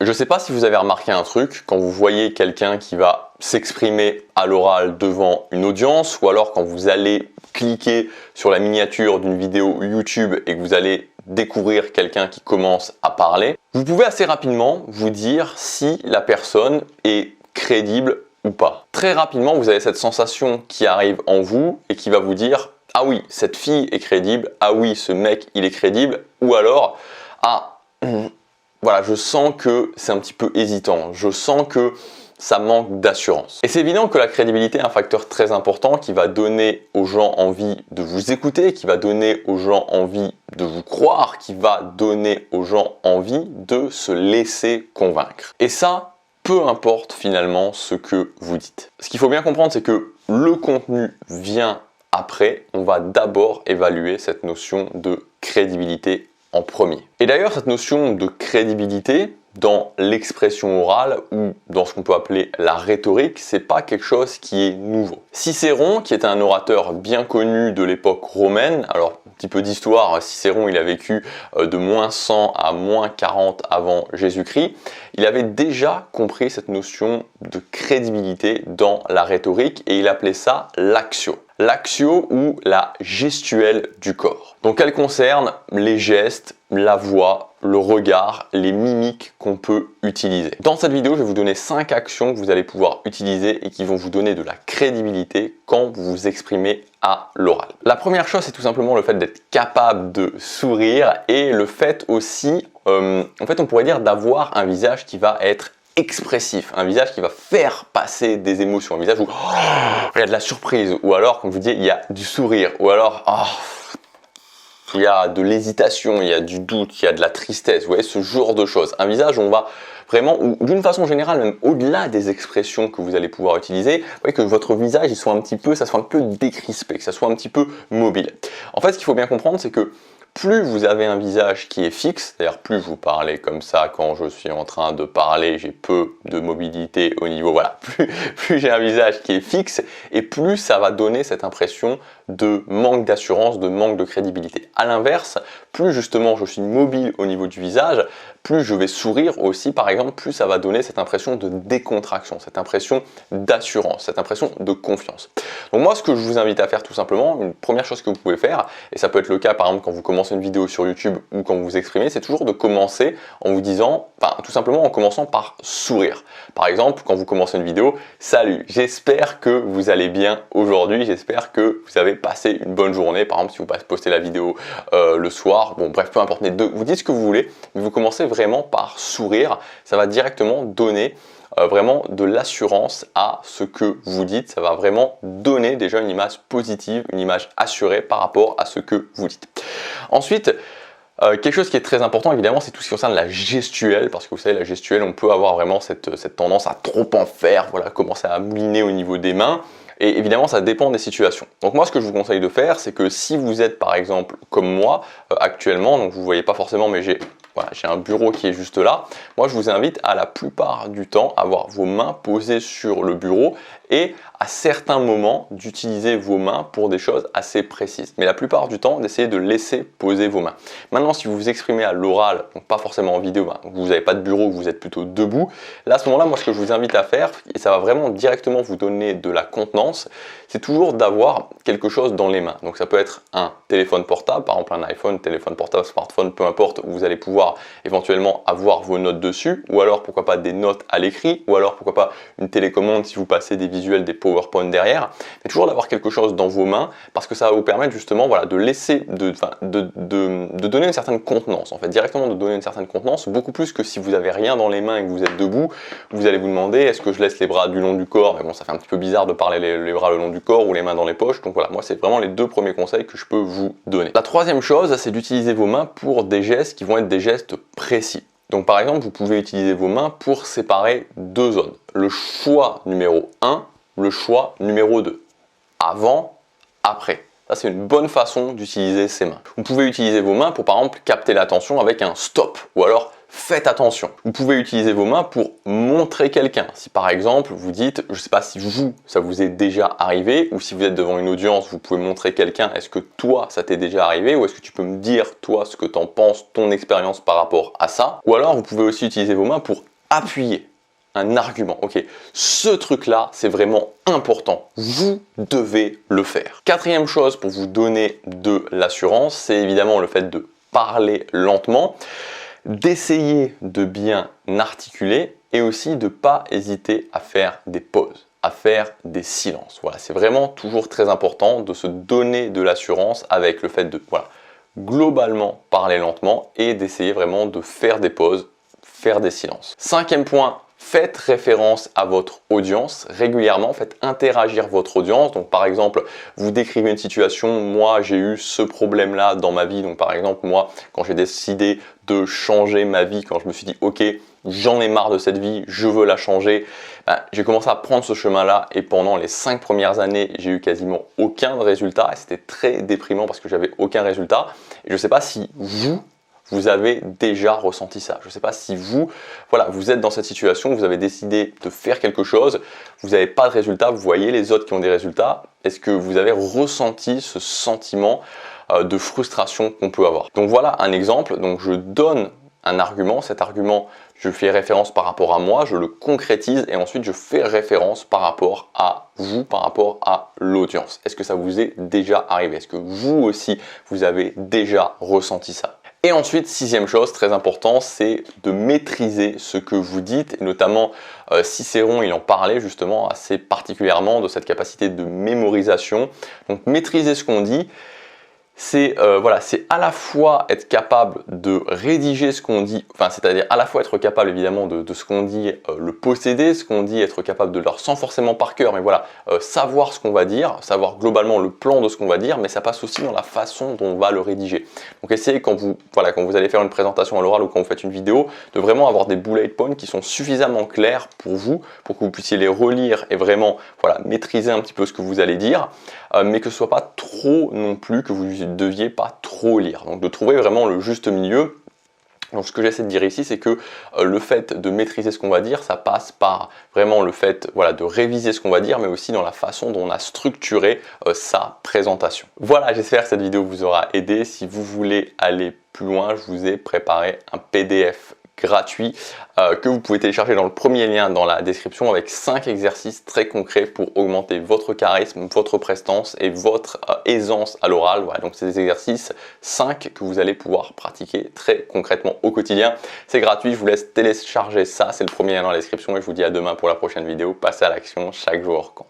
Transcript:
Je sais pas si vous avez remarqué un truc, quand vous voyez quelqu'un qui va s'exprimer à l'oral devant une audience, ou alors quand vous allez cliquer sur la miniature d'une vidéo YouTube et que vous allez découvrir quelqu'un qui commence à parler, vous pouvez assez rapidement vous dire si la personne est crédible ou pas. Très rapidement, vous avez cette sensation qui arrive en vous et qui va vous dire « Ah oui, cette fille est crédible, ah oui, ce mec, il est crédible » ou alors « Ah, voilà, je sens que c'est un petit peu hésitant, je sens que ça manque d'assurance. » Et c'est évident que la crédibilité est un facteur très important qui va donner aux gens envie de vous écouter, qui va donner aux gens envie de vous croire, qui va donner aux gens envie de se laisser convaincre. Et ça, peu importe finalement ce que vous dites. Ce qu'il faut bien comprendre, c'est que le contenu vient après. On va d'abord évaluer cette notion de crédibilité en premier. Et d'ailleurs, cette notion de crédibilité dans l'expression orale ou dans ce qu'on peut appeler la rhétorique, c'est pas quelque chose qui est nouveau. Cicéron, qui est un orateur bien connu de l'époque romaine, alors un petit peu d'histoire, Cicéron il a vécu de -100 à -40 avant Jésus-Christ, il avait déjà compris cette notion de crédibilité dans la rhétorique et il appelait ça l'actio. L'actio ou la gestuelle du corps. Donc elle concerne les gestes, la voix, le regard, les mimiques qu'on peut utiliser. Dans cette vidéo, je vais vous donner 5 actions que vous allez pouvoir utiliser et qui vont vous donner de la crédibilité quand vous vous exprimez à l'oral. La première chose, c'est tout simplement le fait d'être capable de sourire et le fait aussi, en fait on pourrait dire d'avoir un visage qui va être expressif, un visage qui va faire passer des émotions, un visage où il y a de la surprise, ou alors, comme je vous dis, il y a du sourire, ou alors il y a de l'hésitation, il y a du doute, il y a de la tristesse, vous voyez, ce genre de choses. Un visage où on va vraiment, ou d'une façon générale, même au-delà des expressions que vous allez pouvoir utiliser, vous voyez que votre visage, ça soit un peu décrispé, que ça soit un petit peu mobile. En fait, ce qu'il faut bien comprendre, c'est que plus vous avez un visage qui est fixe, c'est-à-dire plus vous parlez comme ça quand je suis en train de parler, j'ai peu de mobilité au niveau, voilà, plus j'ai un visage qui est fixe et plus ça va donner cette impression de manque d'assurance, de manque de crédibilité. À l'inverse, plus justement je suis mobile au niveau du visage, plus je vais sourire aussi par exemple, plus ça va donner cette impression de décontraction, cette impression d'assurance, cette impression de confiance. Donc moi ce que je vous invite à faire tout simplement, une première chose que vous pouvez faire, et ça peut être le cas par exemple quand vous commencez une vidéo sur YouTube ou quand vous vous exprimez, c'est toujours de commencer en vous disant, tout simplement en commençant par sourire. Par exemple, quand vous commencez une vidéo, salut, j'espère que vous allez bien aujourd'hui, j'espère que vous avez passé une bonne journée. Par exemple, si vous postez la vidéo le soir, bon bref, peu importe, vous dites ce que vous voulez, mais vous commencez vraiment par sourire, ça va directement donner vraiment de l'assurance à ce que vous dites, ça va vraiment donner déjà une image positive, une image assurée par rapport à ce que vous dites. Ensuite, quelque chose qui est très important évidemment, c'est tout ce qui concerne la gestuelle, parce que vous savez, la gestuelle, on peut avoir vraiment cette tendance à trop en faire, voilà, commencer à mouliner au niveau des mains. Et évidemment, ça dépend des situations. Donc moi, ce que je vous conseille de faire, c'est que si vous êtes par exemple comme moi actuellement, donc vous ne voyez pas forcément, mais j'ai un bureau qui est juste là. Moi, je vous invite à la plupart du temps à avoir vos mains posées sur le bureau et à certains moments d'utiliser vos mains pour des choses assez précises. Mais la plupart du temps, d'essayer de laisser poser vos mains. Maintenant, si vous vous exprimez à l'oral, donc pas forcément en vidéo, vous n'avez pas de bureau, vous êtes plutôt debout, là à ce moment-là, moi ce que je vous invite à faire, et ça va vraiment directement vous donner de la contenance, c'est toujours d'avoir quelque chose dans les mains. Donc ça peut être un téléphone portable, par exemple un iPhone, téléphone portable, smartphone, peu importe, où vous allez pouvoir éventuellement avoir vos notes dessus, ou alors pourquoi pas des notes à l'écrit, ou alors pourquoi pas une télécommande si vous passez des visuels, des PowerPoint derrière, mais toujours d'avoir quelque chose dans vos mains, parce que ça va vous permettre justement voilà, de laisser, de donner une certaine contenance, en fait, directement de donner une certaine contenance, beaucoup plus que si vous n'avez rien dans les mains et que vous êtes debout, vous allez vous demander est-ce que je laisse les bras du long du corps, mais bon ça fait un petit peu bizarre de parler les bras le long du corps ou les mains dans les poches, donc voilà, moi c'est vraiment les 2 premiers conseils que je peux vous donner. La troisième chose, c'est d'utiliser vos mains pour des gestes qui vont être des gestes précis. Donc par exemple, vous pouvez utiliser vos mains pour séparer 2 zones. Le choix numéro 1, le choix numéro 2. Avant, après. Ça, c'est une bonne façon d'utiliser ses mains. Vous pouvez utiliser vos mains pour, par exemple, capter l'attention avec un stop ou alors faites attention. Vous pouvez utiliser vos mains pour montrer quelqu'un. Si par exemple, vous dites, je ne sais pas si vous, ça vous est déjà arrivé, ou si vous êtes devant une audience, vous pouvez montrer quelqu'un, est-ce que toi, ça t'est déjà arrivé, ou est-ce que tu peux me dire, toi, ce que tu en penses, ton expérience par rapport à ça. Ou alors, vous pouvez aussi utiliser vos mains pour appuyer un argument. Ok, ce truc-là, c'est vraiment important. Vous devez le faire. Quatrième chose pour vous donner de l'assurance, c'est évidemment le fait de parler lentement, d'essayer de bien articuler et aussi de ne pas hésiter à faire des pauses, à faire des silences. Voilà, c'est vraiment toujours très important de se donner de l'assurance avec le fait de globalement parler lentement et d'essayer vraiment de faire des pauses, faire des silences. Cinquième point, faites référence à votre audience régulièrement, faites interagir votre audience. Donc par exemple, vous décrivez une situation, moi j'ai eu ce problème-là dans ma vie. Donc par exemple, moi quand j'ai décidé de changer ma vie, quand je me suis dit ok, j'en ai marre de cette vie, je veux la changer, j'ai commencé à prendre ce chemin-là et pendant les 5 premières années, j'ai eu quasiment aucun résultat et c'était très déprimant parce que j'avais aucun résultat. Et je ne sais pas si vous avez déjà ressenti ça. Je ne sais pas si vous êtes dans cette situation, vous avez décidé de faire quelque chose, vous n'avez pas de résultat, vous voyez les autres qui ont des résultats. Est-ce que vous avez ressenti ce sentiment de frustration qu'on peut avoir? Donc voilà un exemple. Donc je donne un argument. Cet argument, je fais référence par rapport à moi, je le concrétise et ensuite je fais référence par rapport à vous, par rapport à l'audience. Est-ce que ça vous est déjà arrivé? Est-ce que vous aussi, vous avez déjà ressenti ça? Et ensuite, sixième chose très important, c'est de maîtriser ce que vous dites, et notamment Cicéron, il en parlait justement assez particulièrement de cette capacité de mémorisation. Donc maîtriser ce qu'on dit, c'est à la fois être capable de rédiger ce qu'on dit, c'est-à-dire à la fois être capable évidemment de ce qu'on dit, le posséder, ce qu'on dit, être capable de leur sans forcément par cœur, mais savoir ce qu'on va dire, savoir globalement le plan de ce qu'on va dire, mais ça passe aussi dans la façon dont on va le rédiger. Donc essayez quand vous allez faire une présentation à l'oral ou quand vous faites une vidéo, de vraiment avoir des bullet points qui sont suffisamment clairs pour vous, pour que vous puissiez les relire et vraiment maîtriser un petit peu ce que vous allez dire, mais que ce soit pas trop non plus, que vous deviez pas trop lire. Donc de trouver vraiment le juste milieu. Donc ce que j'essaie de dire ici, c'est que le fait de maîtriser ce qu'on va dire, ça passe par vraiment le fait de réviser ce qu'on va dire, mais aussi dans la façon dont on a structuré sa présentation. Voilà, j'espère que cette vidéo vous aura aidé. Si vous voulez aller plus loin, je vous ai préparé un PDF gratuit que vous pouvez télécharger dans le premier lien dans la description avec 5 exercices très concrets pour augmenter votre charisme, votre prestance et votre aisance à l'oral. Voilà, donc c'est des exercices 5 que vous allez pouvoir pratiquer très concrètement au quotidien. C'est gratuit, je vous laisse télécharger ça, c'est le premier lien dans la description et je vous dis à demain pour la prochaine vidéo. Passez à l'action, chaque jour compte.